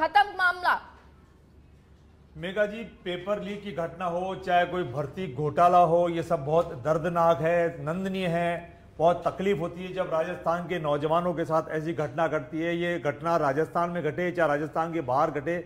खत्म मामला। मेघा जी, paper leak की घटना हो चाहे कोई भर्ती घोटाला हो, ये सब बहुत दर्दनाक है, नंदनीय है। बहुत तकलीफ होती है जब राजस्थान के नौजवानों के साथ ऐसी घटना घटती है। ये घटना राजस्थान में घटे चाहे राजस्थान के बाहर घटे,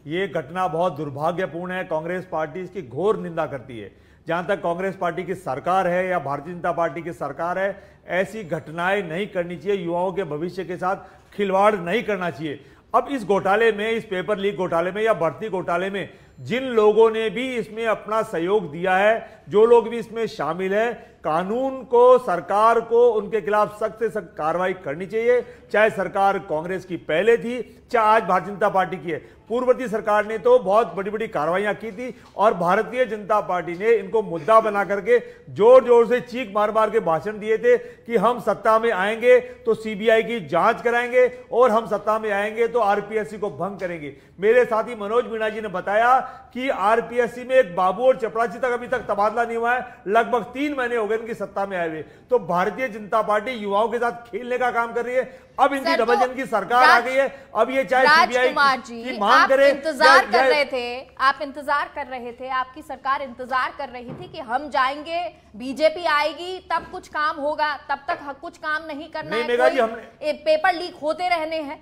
ये घटना बहुत दुर्भाग्यपूर्ण है। कांग्रेस पार्टी इसकी घोर निंदा करती है। जहां तक कांग्रेस पार्टी की सरकार है या भारतीय जनता पार्टी की सरकार है, ऐसी घटनाएं नहीं करनी चाहिए। युवाओं के भविष्य के साथ खिलवाड़ नहीं करना चाहिए। अब इस घोटाले में, इस पेपर लीक घोटाले में या भर्ती घोटाले में जिन लोगों ने भी इसमें अपना सहयोग दिया है, जो लोग भी इसमें शामिल है, कानून को, सरकार को उनके खिलाफ सख्त से सख्त कार्रवाई करनी चाहिए। चाहे सरकार कांग्रेस की पहले थी चाहे आज भारतीय जनता पार्टी की है। पूर्ववर्ती सरकार ने तो बहुत बड़ी बड़ी कार्रवाइयां की थी और भारतीय जनता पार्टी ने इनको मुद्दा बना करके जोर जोर से चीख मार मार के भाषण दिए थे कि हम सत्ता में आएंगे तो सीबीआई की जांच कराएंगे और हम सत्ता में आएंगे तो आरपीएससी को भंग करेंगे। मेरे साथी मनोज मीणा जी ने बताया कि आरपीएससी में एक बाबू और चपरासी तक अभी तक तबादला नहीं हुआ है। लगभग 3 महीने हो गए इनकी सत्ता में आए हुए। तो भारतीय जनता पार्टी युवाओं के साथ खेलने का काम कर रही है। अब इनकी डबल इंजन की सरकार आ गई है। अब ये चाहे सीबीआई की मांग करे, इंतजार कर रहे थे, आप इंतजार कर रहे थे, आपकी सरकार इंतजार कर रही थी कि हम जाएंगे, बीजेपी आएगी तब कुछ काम होगा, तब तक कुछ काम नहीं करना है। मेघा जी, हमने पेपर लीक होते रहने हैं।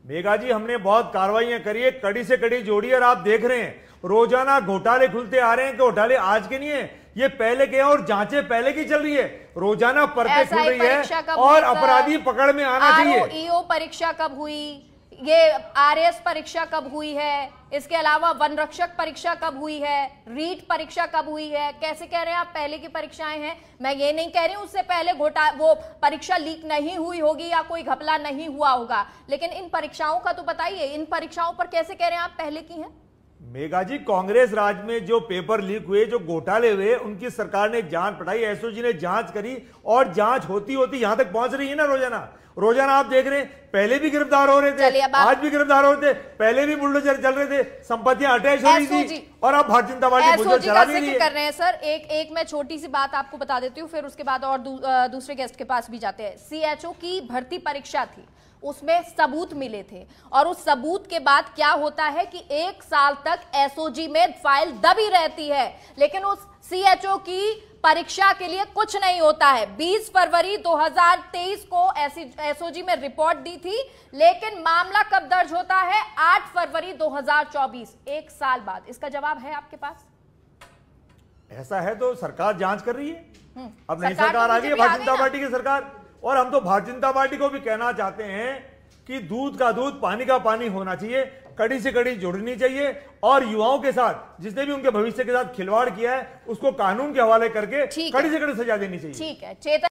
मेघा जी, हमने बहुत कार्रवाइयां करी है, कड़ी से कड़ी जोड़ी, और आप देख रहे हैं रोजाना घोटाले खुलते आ रहे हैं। कि घोटाले आज के नहीं है, ये पहले के हैं और जांचें पहले की चल रही है। रोजाना परतें खुल रही है और अपराधी पकड़ में आना चाहिए। ईओ परीक्षा कब हुई, ये आरएस परीक्षा कब हुई है, इसके अलावा वन रक्षक परीक्षा कब हुई है, रीट परीक्षा कब हुई है? कैसे कह रहे हैं आप पहले की परीक्षाएं हैं? मैं ये नहीं कह रही हूं उससे पहले वो परीक्षा लीक नहीं हुई होगी या कोई घपला नहीं हुआ होगा, लेकिन इन परीक्षाओं का तो बताइए। इन परीक्षाओं पर कैसे कह रहे हैं आप पहले की हैं? मेघा जी, कांग्रेस राज में जो पेपर लीक हुए, जो घोटाले हुए, उनकी सरकार ने जांच पड़ाई, एसओजी ने जांच करी और जांच होती होती यहां तक पहुंच रही है ना। रोजाना आप देख रहे हैं, पहले भी गिरफ्तार हो रहे थे, आज भी गिरफ्तार हो रहे थे, पहले भी बुलडोजर चल रहे थे, संपत्तियां अटैच हो रही थी और अब भारतीय जनता पार्टी बुलडोजर चला रही है। कर रहे हैं सर, एक मैं छोटी सी बात आपको बता देती हूँ, फिर उसके बाद और दूसरे गेस्ट के पास भी जाते हैं। सीएचओ की भर्ती परीक्षा थी, उसमें सबूत मिले थे और उस सबूत के बाद क्या होता है कि 1 साल तक एसओजी में फाइल दबी रहती है, लेकिन उस सीएचओ की परीक्षा के लिए कुछ नहीं होता है। 20 फरवरी 2023 को एसओजी में रिपोर्ट दी थी, लेकिन मामला कब दर्ज होता है? 8 फरवरी 2024, 1 साल बाद। इसका जवाब है आपके पास? ऐसा है तो सरकार जांच कर रही है। अब नई सरकार आ गई है, भारतीय जनता पार्टी की सरकार, और हम तो भारतीय जनता पार्टी को भी कहना चाहते हैं कि दूध का दूध, पानी का पानी होना चाहिए, कड़ी से कड़ी जुड़नी चाहिए और युवाओं के साथ जिसने भी उनके भविष्य के साथ खिलवाड़ किया है उसको कानून के हवाले करके कड़ी से कड़ी सजा देनी चाहिए। ठीक है।